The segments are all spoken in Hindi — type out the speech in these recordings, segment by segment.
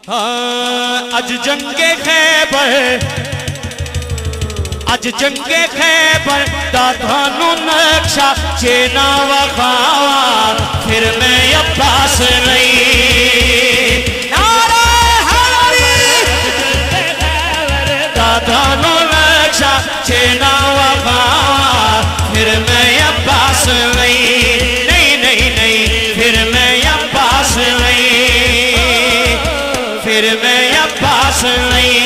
अज जंगे खैबर, अज जंगे खैबर दा थानू नक्शा चेना वखावा, फिर मैं अब्बास नहीं। नारा हैदरी दा थानू नक्शा चेना वखावा, फिर मैं अब्बास नहीं। नहीं नहीं नहीं, फिर मैं अब्बास नहीं, फिर मैं अब्बास नहीं।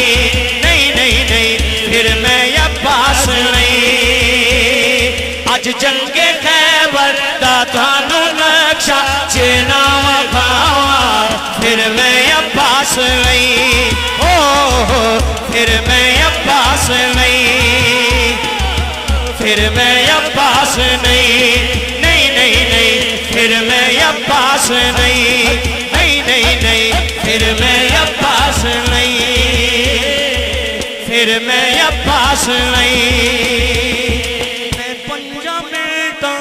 नहीं नहीं नहीं, फिर मैं अब्बास नहीं। अज जंगे खैबर दा थानू नक्शा चेना वखावा, फिर मैं अब्बास नहीं। हो फिर मैं अब्बास नहीं, फिर मैं अब्बास नहीं। नहीं नहीं नहीं, फिर मैं अब्बास नहीं। नहीं नहीं नहीं, फिर मैं अब्बास नहीं, फिर मैं अब्बास नहीं। मैं पंजा मेटा,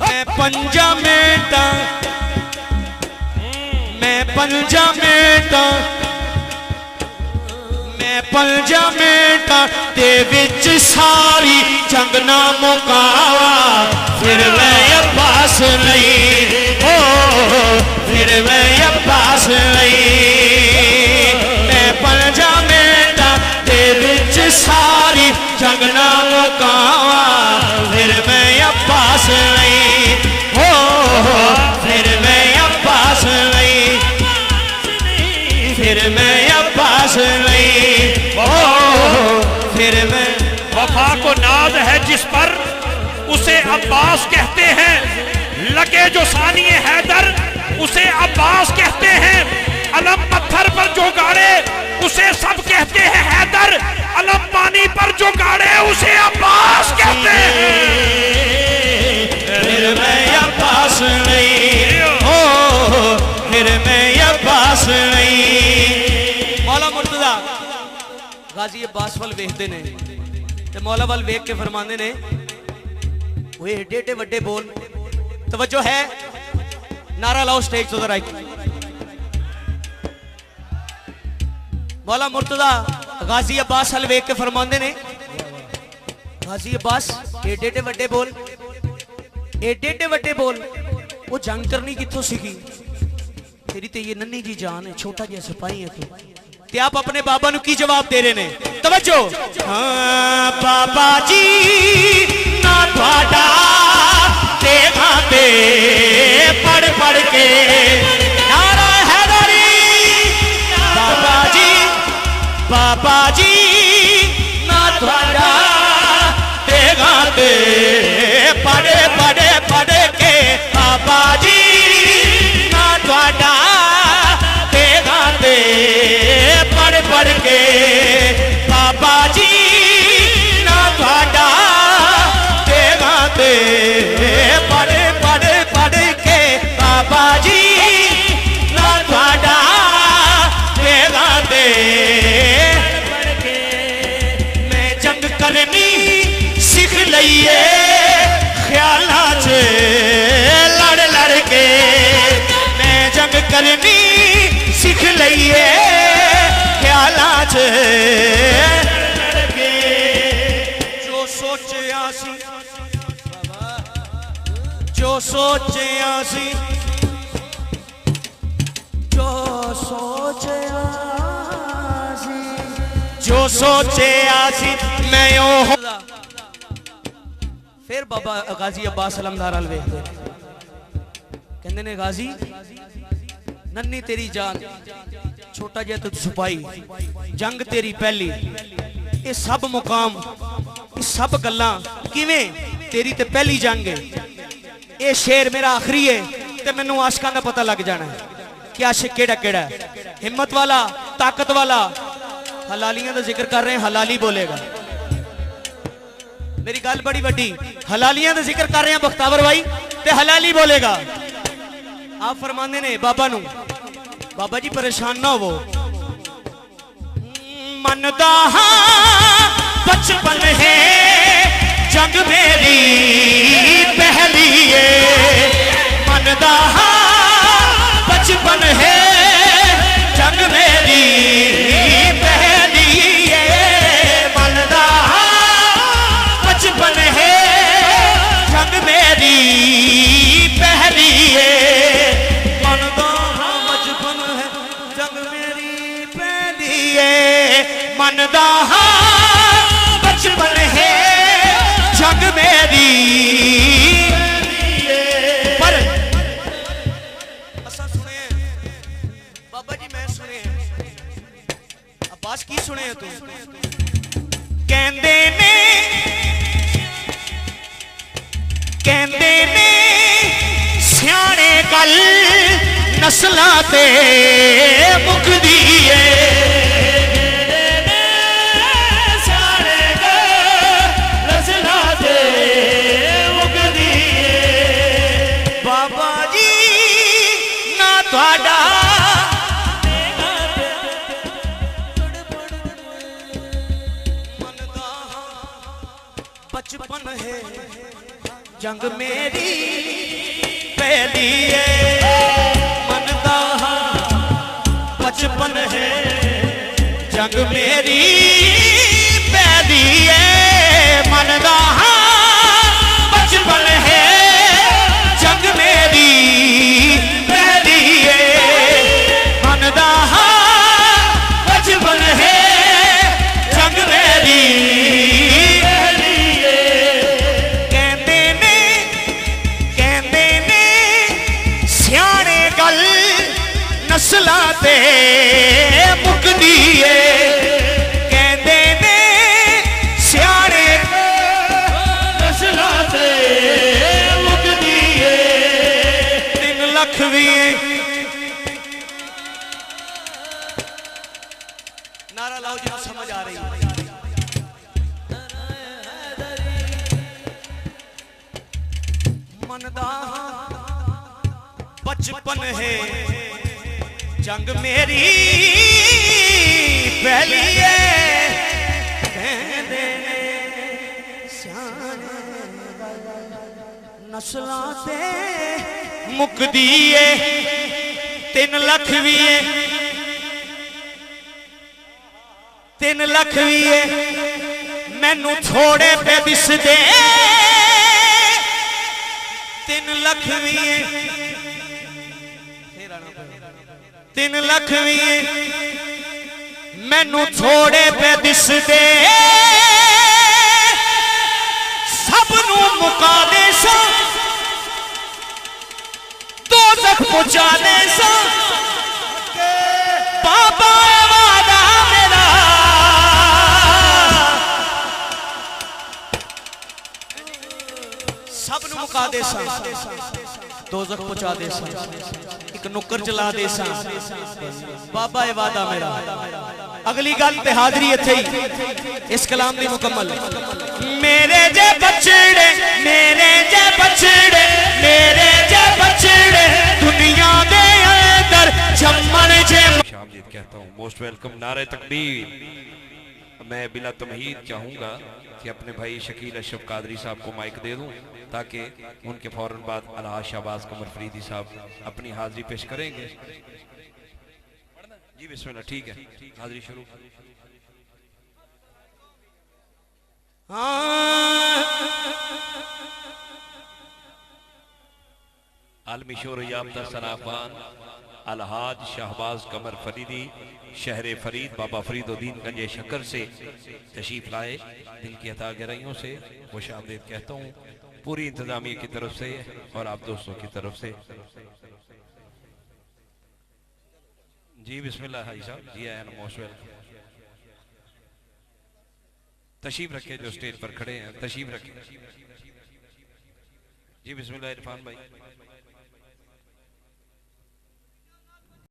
मैं पंजा मेटा, मैं पंजा मेटा, मैं पंजा मेटा दे विच सारी जंग ना मुकावा, फिर मैं अब्बास नहीं। ओ फिर मैं अब्बास नहीं। मैं पंजा मेटा दे विच सारी जंग ना मुकावा, फिर मैं अब्बास नहीं। हो फिर मैं अब्बास नहीं, फिर मैं अब्बास नहीं। ओ फिर मैं। वफा को नाज है जिस पर उसे अब्बास कहते हैं, लगे जो सानिए हैदर उसे अब्बास कहते हैं। अलम पत्थर पर जो गाड़े उसे सब कहते हैं हैदर, अलम पानी पर जो गाड़े उसे अब्बास कहते हैं। फिर मैं अब्बास नहीं। ओ फिर मैं अब्बास नहीं। मौला मुर्तजा गाजी अब्बास वाल वेखते ने ते मौला वाल वेख के फरमाते ने, वो एडे एडे वड्डे बोल। तवज्जो है, नारा लाओ स्टेज तो जरा। मौला मुर्तजा गाजी अब्बास वाल वेख के फरमाते ने, गाजी अब्बास एडे एडे वड्डे बोल, एडे एडे वड्डे बोल। वो जंग करनी कित्थों सीखी? तेरी ते ये नन्ही जी जान है, छोटा जिहा सिपाही है तू। ते आप अपने बाबा नु की जवाब दे रहे ने? तवज्जो। हाँ बाबा जी ना थोड़ा देखा ते पढ़ पढ़ के नारा हैदरी। बाबा जी, बाबा जी ना थोड़ा देखा ते पढ़े पढ़े पढ़ के। बाबा जी ना थोड़ा देखा ते पढ़ पढ़ के। बाबा जी ना थोड़ा देखा ते पढ़ पढ़ पढ़ के। बाबा जी ना थोड़ा देखा ते पढ़ के। मैं जंग करनी सीख लईए ख्याला च लड़ लड़ के। मैं जंग करनी सीख लईए ख्याला च लड़ के। जो सोचिया सी, जो सोचिया सी, जो सोचिया सी, जो सोचिया सी मैं ओ। फिर बाबा गाजी अब्बास अलमदार अल वेखदे कहंदे ने, गाजी नन्नी तेरी जान, छोटा जिहा तू सिपाही, जंग तेरी पहली, ये सब मुकाम, ये सब गल्लां किवें? तेरी ते पहली जंग है। ये शेर मेरा आखिरी है ते मैनू आशिकां दा पता लग जाना है कि आशिक केड़ा केड़ा है। हिम्मत वाला, ताकत वाला। हलालियां दा जिक्र कर रहे हैं, हलाली बोलेगा। मेरी गल बड़ी वड्डी, हलालियां दा जिक्र कर रहे हैं बख्तावर भाई, ते हलाली बोलेगा। आप फरमाने ने बाबा नू, बाबा जी परेशान ना हो, मनदा हां बचपन है जंग मेरी पहली है। मनदा हां बचपन है मनदा बचपन है जंग मेरी पर असा सुने बाबा जी मैं सुने अब्बास की सुने तू कहंदे ने सियाने गल नस्लां ते मुकदी है बचपन है जंग मेरी पहली है मनदा बचपन है जंग मेरी पहली है मनदा बचपन है जंग मेरी पहली है मनदा बचपन है जंग मेरी नस्लां ते मुकदी है कहंदे ने सियाने नस्लां ते मुकदी है 3 लाख भी नारा लाओ जी समझ आ रही है मनदा बचपन है जंग मेरी पहली है कहंदे ने सियाने नस्लां ते मुकदी है 3 लाख भी है 3 लाख भी है मैनू थोड़े पे दिसदे 3 लाख भी है 3 लाख भी मैनू थोड़े पे दिसदे सब नू मुका दे सा दोज़ख पहुंचा दे सा बाबा वादा मेरा सब नू मुका दे सा दोज़ख पहुंचा दे सा एक नुक्कर चला दे सा बाबा ए वादा मेरा अगली गल ते हाजरी इत्थे ही इस कलाम दी मुकम्मल मेरे जे बछड़े मेरे जे बछड़े मेरे जे बछड़े दुनिया दे अंदर जम्मन जे शामदीद कहता हूँ मोस्ट वेलकम नारे तकबीर मैं बिला तमहीद चाहूंगा कि अपने भाई शकील अशरफ कादरी साहब को माइक दे दूं ताकि उनके फौरन बाद अलहाज शहबाज कमर फरीदी साहब अपनी हाजिरी पेश करेंगे जी बिस्मिल्लाह ठीक है हाजिरी शुरू आलमी शोर याफ्ता सनाफान अलहाज शहबाज कमर फरीदी शहर फरीद बाबा फरीदुद्दीन गंज शक्कर से तशरीफ लाए दिल की अता गहराइयों से खुश आमदीद कहता हूँ पूरी इंतजामिया की तरफ से और आप दोस्तों की तरफ से जी बिस्मिल्लाह भाई साहब जी आया मोस्ट वेलकम तशरीफ रखे जो स्टेज पर खड़े हैं तशरीफ रखे जी बिस्मिल्लाह इरफान भाई